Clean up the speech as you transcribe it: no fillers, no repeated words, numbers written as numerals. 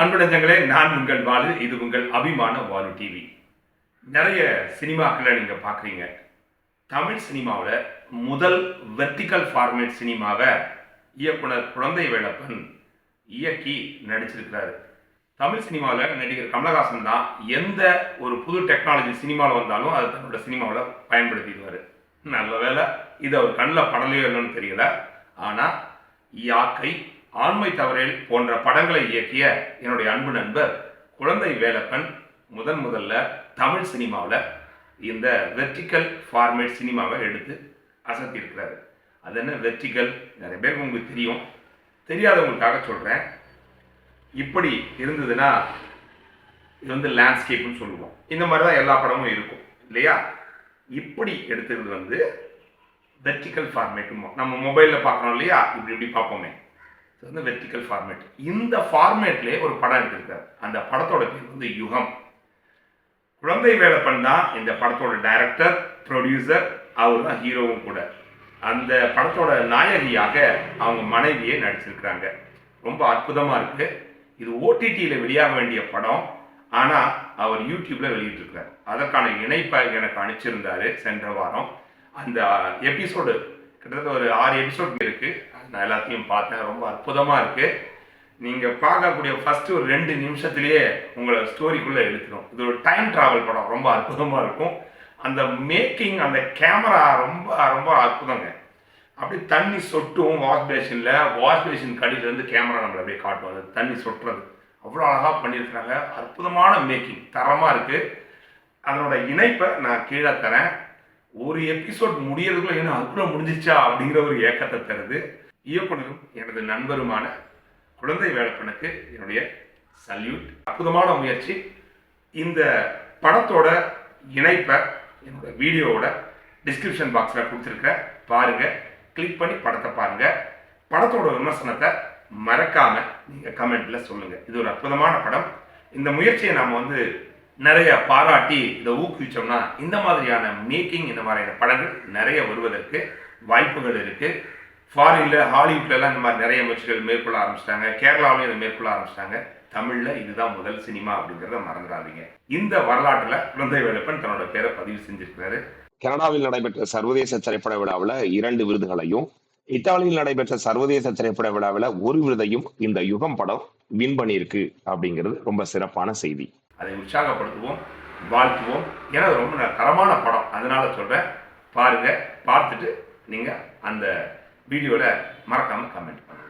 அன்பு நெஞ்சங்களே, நான் உங்கள் வாலு. இது உங்கள் அபிமான வாலு டிவி. நிறைய சினிமாக்களை நீங்கள் பார்க்குறீங்க. தமிழ் சினிமாவில் முதல் வெர்டிக்கல் ஃபார்மேட் சினிமாவை இயக்குனர் குழந்தை வேலப்பன் இயக்கி நடிச்சிருக்கிறாரு. தமிழ் சினிமாவில் நடிகர் கமலஹாசன் தான் எந்த ஒரு புது டெக்னாலஜி சினிமாவில் வந்தாலும் அதை தன்னோட சினிமாவில் பயன்படுத்திடுவார். நல்ல வேலை இது அவர் கண்ணில் படலையோ என்னன்னு தெரியல. ஆனால் யாக்கை, ஆண்மை தவறேல் போன்ற படங்களை இயக்கிய என்னுடைய அன்பு நண்பர் குழந்தை வேலப்பன் முதல்ல தமிழ் சினிமாவில் இந்த வெர்டிக்கல் ஃபார்மேட் சினிமாவை எடுத்து அசத்தியிருக்கிறாரு. அது என்ன வெர்டிக்கல்? நிறைய பேருக்கு உங்களுக்கு தெரியும், தெரியாதவங்களுக்காக சொல்கிறேன். இப்படி இருந்ததுன்னா இது வந்து லேண்ட்ஸ்கேப்னு சொல்லுவோம். இந்த மாதிரி தான் எல்லா படமும் இருக்கும் இல்லையா? இப்படி எடுத்தது வெர்டிக்கல் ஃபார்மேட்டுமோ. நம்ம மொபைலில் பார்க்குறோம் இல்லையா, இப்படி பார்ப்போமே, இது வந்து வெர்டிக்கல் ஃபார்மேட். இந்த ஃபார்மேட்லேயே ஒரு படம் எடுத்திருக்காரு. அந்த படத்தோட பேர் யுகம். குழந்தை வேலப்பன் தான் இந்த படத்தோட டைரக்டர், ப்ரொடியூசர், அவர் தான் ஹீரோவும் கூட. அந்த படத்தோட நாயகியாக அவங்க மனைவியே நடிச்சிருக்கிறாங்க. ரொம்ப அற்புதமாக இருக்குது. இது ஓடிடியில் வெளியாக வேண்டிய படம், ஆனால் அவர் யூடியூப்பில் வெளியிட்டிருக்கிறார். அதற்கான இணைப்பை எனக்கு அனுப்பிச்சிருந்தார் சென்ற வாரம். அந்த எபிசோடு கிட்டத்தட்ட ஒரு 6 எபிசோட் இருக்குது. நான் எல்லாத்தையும் பார்த்தேன். ரொம்ப அற்புதமாக இருக்குது. நீங்கள் பார்க்கக்கூடிய ஃபஸ்ட்டு ஒரு 2 நிமிஷத்துலேயே உங்களை ஸ்டோரிக்குள்ளே இழுத்துடும். இது ஒரு டைம் ட்ராவல் படம். ரொம்ப அற்புதமாக இருக்கும். அந்த மேக்கிங், அந்த கேமரா ரொம்ப ரொம்ப அற்புதங்க. அப்படி தண்ணி சொட்டும் வாஷ் பேஷன் கடியிலேருந்து கேமரா நம்மளை அப்படியே காட்டும். அது தண்ணி சொட்டுறது அவ்வளோ அழகாக பண்ணியிருக்கிறாங்க. அற்புதமான மேக்கிங், தரமாக இருக்குது. அதனோட இணைப்பை நான் கீழே தரேன். ஒரு எபிசோட் முடியறதுக்குள்ள ஏன்னா அதுக்குள்ள முடிஞ்சிச்சா அப்படிங்கிற ஒரு ஏக்கத்தை தருது. இயக்குனரும் எனது நண்பருமான குழந்தை வேலப்பனுக்கு என்னுடைய சல்யூட். அற்புதமான முயற்சி. இந்த படத்தோட இணைப்பை என்னோட வீடியோவோட டிஸ்கிரிப்ஷன் பாக்ஸில் கொடுத்துருக்கேன், பாருங்கள். கிளிக் பண்ணி படத்தை பாருங்கள். படத்தோட விமர்சனத்தை மறக்காமல் நீங்கள் கமெண்ட்டில் சொல்லுங்கள். இது ஒரு அற்புதமான படம். இந்த முயற்சியை நாம் நிறைய பாராட்டி இதை ஊக்குவிச்சோம்னா இந்த மாதிரியான மேக்கிங், இந்த மாதிரியான படங்கள் நிறைய வருவதற்கு வாய்ப்புகள் இருக்குது. ஃபாரினில், ஹாலிவுட்லலாம் இந்த மாதிரி நிறைய முயற்சிகள் மேற்கொள்ள ஆரம்பிச்சிட்டாங்க. கேரளாவிலையும் இதை மேற்கொள்ள ஆரம்பிச்சிட்டாங்க. தமிழில் இதுதான் முதல் சினிமா அப்படிங்கிறத மறந்துடாதீங்க. இந்த வரலாற்றில் குழந்தை வேலப்பன் தன்னோட பேரை பதிவு செஞ்சிருக்கிறாரு. கனடாவில் நடைபெற்ற சர்வதேச திரைப்பட விழாவில் 2 விருதுகளையும், இத்தாலியில் நடைபெற்ற சர்வதேச திரைப்பட விழாவில் 1 விருதையும் இந்த யுகம் படம் வின் பண்ணியிருக்கு அப்படிங்கிறது ரொம்ப சிறப்பான செய்தி. அதை உற்சாகப்படுத்துவோம், வாழ்த்துவோம். ஏன்னா அது ரொம்ப தரமான படம். அதனால சொல்கிறேன், பாருங்கள். பார்த்துட்டு நீங்கள் அந்த வீடியோவில் மறக்காமல் கமெண்ட் பண்ணுங்கள்.